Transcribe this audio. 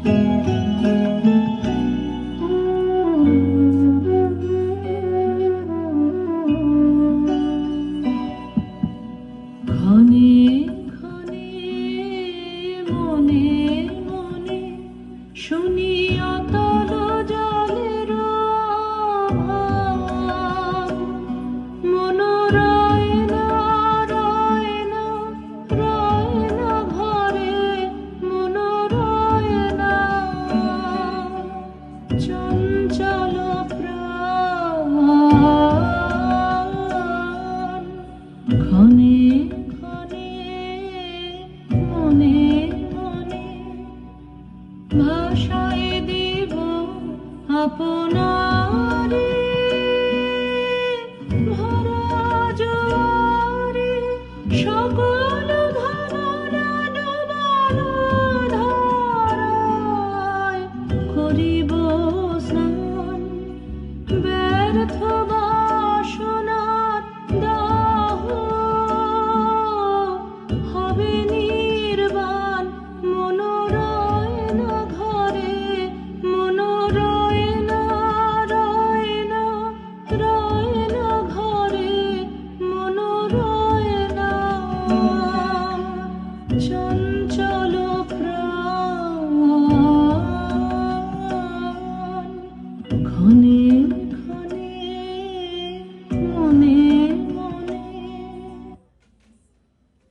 ঘনে ঘনে মনে মনে শুনি অতল জলের আভাব। মন রয় না রয় না রয় না ঘরে, মন রয় না চঞ্চল প্রাণ। ঘনে ঘনে মনে মনে ভাষায় দিব আপনার